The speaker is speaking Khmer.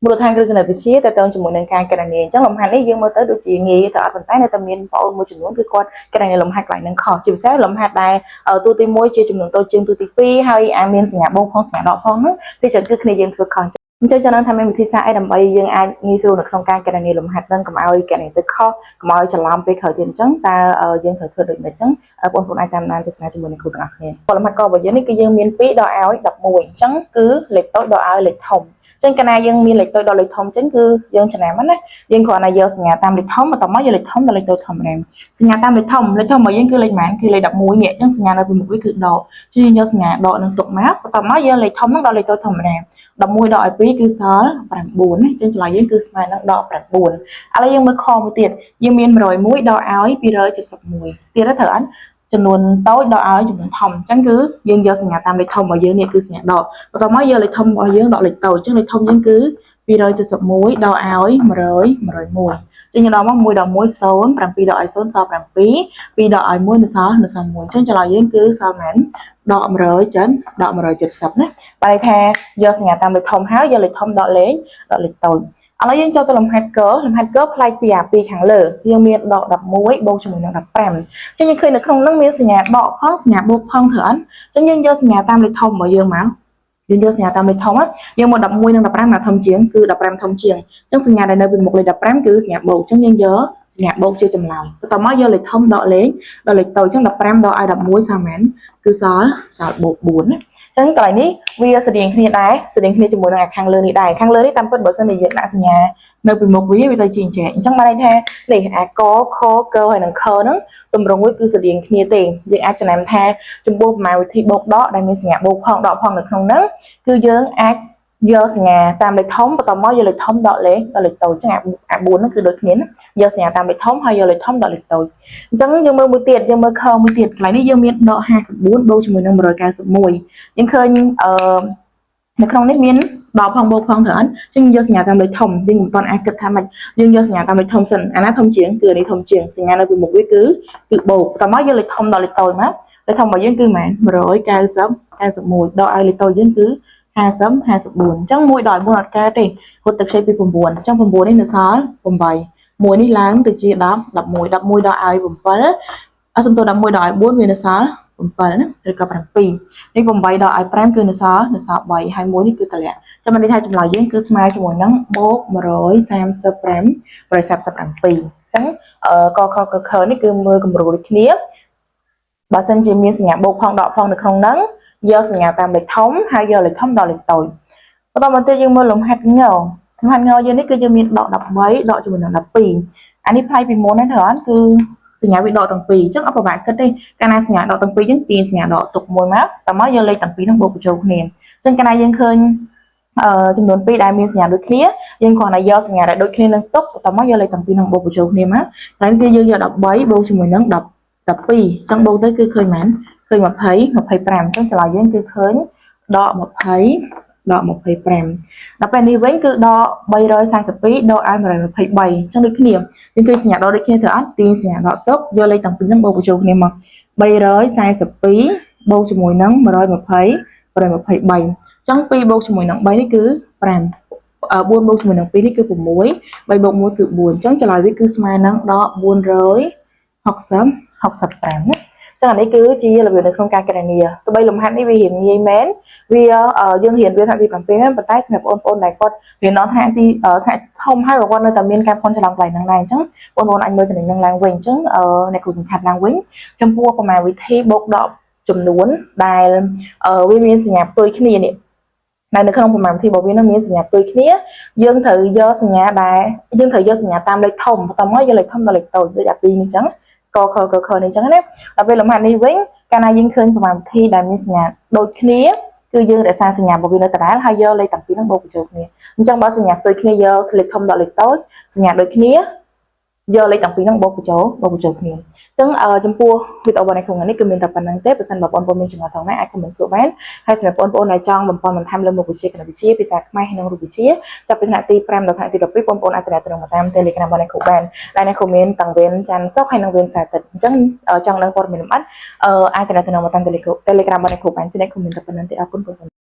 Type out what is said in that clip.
មូលដ្ឋានគ្រឹះគណិតវិទ្យាតើតើជាមួយនឹងការកណនាអញ្ចឹងលំហាត់នេះយើងមើលទៅដូចជាងាយទៅអត់ប៉ុន្តែនៅតែមានបងអូនមួយចំនួនគឺគាត់កណនាលំហាត់កន្លែងហ្នឹងខុសជាពិសេសលំហាត់ដែលទូទី1ជាចំនួនតូចជាងទូទី2ហើយមានសញ្ញាបូកផងសញ្ញាដកផងហ្នឹងវាចឹងគឺគ្នាយើងធ្វើខុសអញ្ចឹងចាំថាមានវិធីសាស្ត្រអីដើម្បីយើងអាចងាយស្រួលនៅក្នុងការកណនាលំហាត់ហ្នឹងកុំឲ្យកណនាទៅខុសកុំឲ្យច្រឡំពេលក្រោយទៀតអញ្ចឹងតើយើងត្រូវធ្វើដូចនេះអញ្ចឹងបងប្អូនអាចតាមដានទស្សនាជាមួយនឹងគ្រូទាំងអស់គ្នាលំហាត់ករបស់យើងនេះគឺយើងមាន2ដល់ឲ្យ11អញ្ចឹងគឺលេខតូចដល់ឲ្យលេខធំចឹងកាលណាយើងមានលេខតូចដល់លេខធំចឹងគឺយើងចំណាំណាយើងគ្រាន់តែយកសញ្ញាតាមលេខធំបន្ទាប់មកយកលេខធំដល់លេខតូចធម្មតាសញ្ញាតាមលេខធំរបស់យើងគឺលេខម៉ានគឺលេខ11នេះចឹងសញ្ញានៅពីមុខវាគឺដកជួយយើងយកសញ្ញាដកនឹងទុកមកបន្ទាប់មកយកលេខធំនឹងដល់លេខតូចធម្មតា11ដកឲ្យ2គឺសល់9ណាចឹងចម្លើយយើងគឺស្មើនឹងដក9ឥឡូវយើងមើលខមួយទៀតយើងមាន101ដកឲ្យ271ទៀតត្រូវអត់ចំនួនតូចដល់ឲ្យចំនួនធំអញ្ចឹងគឺយើងយកសញ្ញាតាមលេខធំរបស់យើងនេះគឺសញ្ញាដកបន្ទាប់មកយកលេខធំរបស់យើងដកលេខតូចអញ្ចឹងលេខធំយើងគឺ271ដកឲ្យ101ចឹងយើងដកមក1ដក1 0 7ដកឲ្យ0សល់7 2ដកឲ្យ1នៅសល់1អញ្ចឹងចម្លើយយើងគឺសល់មែនដក100ចិនដក170ណាបើថាយកសញ្ញាតាមលេខធំហើយយកលេខធំដកលេខតូចឥឡូវយើងចូលទៅលំហាត់កផ្លែកពីអា2ខាងលើយើងមានដក11បូកជាមួយនឹង15អញ្ចឹងយើងឃើញនៅក្នុងហ្នឹងមានសញ្ញាដកផងសញ្ញាបូកផងត្រូវអត់អញ្ចឹងយើងយកសញ្ញាតាមលេខធំរបស់យើងមកយើងយកសញ្ញាតាមលេខធំយើងមក11និង15ណាធំជាងគឺ15ធំជាងអញ្ចឹងសញ្ញាដែលនៅពីមុខលេខ15គឺសញ្ញាបូកអញ្ចឹងយើងយកសញ្ញាបូកជាចម្លើយបន្ទាប់មកយកលេខធំដកលេខតូចអញ្ចឹង15ដកឲ្យ11ស្មើគឺសល់បូក4ណាចឹងកន្លែងនេះវាស្រដៀងគ្នាដែរស្រដៀងគ្នាជាមួយនឹងខាងលើនេះដែរខាងលើនេះតាមពិតបើសិនជាយើងដាក់សញ្ញានៅពីមុខវាទៅជាអញ្ចឹងអញ្ចឹងបានន័យថានេះអាកខកហើយនឹងខហ្នឹងទម្រង់វាគឺស្រដៀងគ្នាទេយើងអាចចំណាំថាចំពោះប្រមាណវិធីបូកដកដែលមានសញ្ញាបូកផងដកផងនៅក្នុងហ្នឹងគឺយើងអាចយកសញ្ញាតាមលេខធំបន្តមកយកលេខធំដកលេខតូចអញ្ចឹងអា4ហ្នឹងគឺដូចគ្នាយកសញ្ញាតាមលេខធំហើយយកលេខធំដកលេខតូចអញ្ចឹងយើងមើលមួយទៀតយើងមើលខមួយទៀតកន្លែងនេះយើងមានដក54បូកជាមួយនឹង191យើងឃើញនៅក្នុងនេះមានដកផងបូកផងត្រូវអត់អញ្ចឹងយកសញ្ញាតាមលេខធំយើងមិនទាន់អាចគិតថាម៉េចយើងយកសញ្ញាតាមលេខធំសិនអាណាធំជាងគឺនេះធំជាងសញ្ញានៅពីមុខវាគឺបូកបន្តមកយកលេខធំដល់លេខតូចមកលេខធំរបស់យើងគឺម៉ែន191ដកឲ្យលេខតូចយើងគឺ50 54អញ្ចឹង1ដល់4អត់កើតទេហត់ទឹកខ្ចីពី9អញ្ចឹង9នេះនៅសល់8មួយនេះឡើងទៅជា10 11ដកឲ្យ7សំទោស11ដកឲ្យ4វានៅសល់7ណាឬក៏7នេះ8ដកឲ្យ5គឺនៅសល់3ហើយ1នេះគឺតម្លាក់ចាំមិនន័យថាចម្លើយយើងគឺស្មើជាមួយនឹងបូក135 137អញ្ចឹងកខកខនេះគឺមើលគំរូដូចគ្នាបើសិនជាមានសញ្ញាបូកផងដកផងនៅក្នុងហ្នឹងយកសញ្ញាតាមលេខធំហើយយកលេខធំដល់លេខតូចបន្តមកទៀតយើងមើលលំហាត់ងយើងនេះគឺយើងមានដក13ដកជាមួយនឹង12អានេះផ្លាយពីមុនហ្នឹងត្រូវអត់គឺសញ្ញាវាដកទាំងពីរអញ្ចឹងអត់ពិបាកគិតទេកាលណាសញ្ញាដកទាំងពីរអញ្ចឹងទាញសញ្ញាដកទុកមួយមកតើមកយកលេខទាំងពីរហ្នឹងបូកបញ្ចូលគ្នាអញ្ចឹងកាលណាយើងឃើញចំនួន2ដែលមានសញ្ញាដូចគ្នាយើងគ្រាន់តែយកសញ្ញាដែលដូចគ្នានឹងទុកតើមកយកលេខទាំងពីរហ្នឹងបូកបញ្ចូលគ្នាមកហើយគឺយើងយក13បូកជាមួយនឹង12អញ្ចឹងបូកទៅគឺឃើញមែនឃើញ20 25អញ្ចឹងចម្លើយយើងគឺឃើញដក20ដក25ដល់ពេលនេះវិញគឺដក342ដកឲ្យ123អញ្ចឹងដូចគ្នាយើងឃើញសញ្ញាដកដូចគ្នាទៅអត់ទាញសញ្ញាដកទុកយកលេខទាំងពីរហ្នឹងបូកបញ្ចូលគ្នាមក342បូកជាមួយនឹង120 123អញ្ចឹង2បូកជាមួយនឹង3នេះគឺ5 4បូកជាមួយនឹង2នេះគឺ6 3បូក1គឺ4អញ្ចឹងចម្លើយវាគឺស្មើនឹងដក465ណាចឹងអានេះគឺជារបៀបនៅក្នុងការគណនាទោះបីលំហាត់នេះវារៀងងាយមែនវាយើងរៀនវាថ្នាក់ទី7មែនប៉ុន្តែសម្រាប់បងប្អូនដែលគាត់រៀនដល់ថ្នាក់ធំហើយក៏គាត់នៅតែមានការភ័ន្តច្រឡំកន្លែងហ្នឹងដែរអញ្ចឹងបងប្អូនអាចមើលចំណេញហ្នឹងឡើងវិញអញ្ចឹងអ្នកគ្រូសង្ខេបឡើងវិញចំពោះប្រមាណវិធីបូកដកចំនួនដែលវាមានសញ្ញាផ្ទុយគ្នានេះដែលនៅក្នុងប្រមាណវិធីរបស់វានឹងមានសញ្ញាផ្ទុយគ្នាយើងត្រូវយកសញ្ញាតាមលេខធំបន្តមកយកលេខធំដល់លេខតូចដូចអា2នេះអញ្ចឹងកខនេះអញ្ចឹងណាដល់ពេលលំហាត់នេះវិញកាលណាយើងឃើញប្រមាណវិធីដែលមានសញ្ញាដូចគ្នាគឺយើងរក្សាសញ្ញារបស់វានៅដដែលហើយយកលេខទាំងពីរហ្នឹងបូកបញ្ចូលគ្នាអញ្ចឹងបើសញ្ញាផ្ទុយគ្នាយកលេខធំដល់លេខតូចសញ្ញាដូចគ្នាយកលេខទាំងពីរហ្នឹងបូកបញ្ចូលគ្នាអញ្ចឹងចំពោះវីដេអូរបស់នេះគឺមានតែប៉ុណ្្នឹងទេបើសិនបើបងប្អូនមានចំណុចត្រង់ណាអាចខមមិនសួរបានហើយសម្រាប់បងប្អូនដែលចង់បំពេញបន្ថែមលើមុខវិជ្ជាគណិតវិទ្យាភាសាខ្មែរហើយនិងរូបវិទ្យាចាប់ពីថ្នាក់ទី5ដល់ថ្នាក់ទី12បងប្អូនអាចទំនាក់ទំនងតាម Telegram របស់អ្នកគ្រូបានដែលអ្នកគ្រូមានតាំងវេនច័ន្ទសុក្រហើយនិងវេនសៅរ៍អាទិត្យអញ្ចឹងចង់ដឹងព័ត៌មានលម្អិតអាចទំនាក់ទំនងតាម Telegram របស់អ្នកគ្រូបានជាអ្នកគ្រូមានតែប៉ុណ្្នឹងទេអរគុណបងប្អូន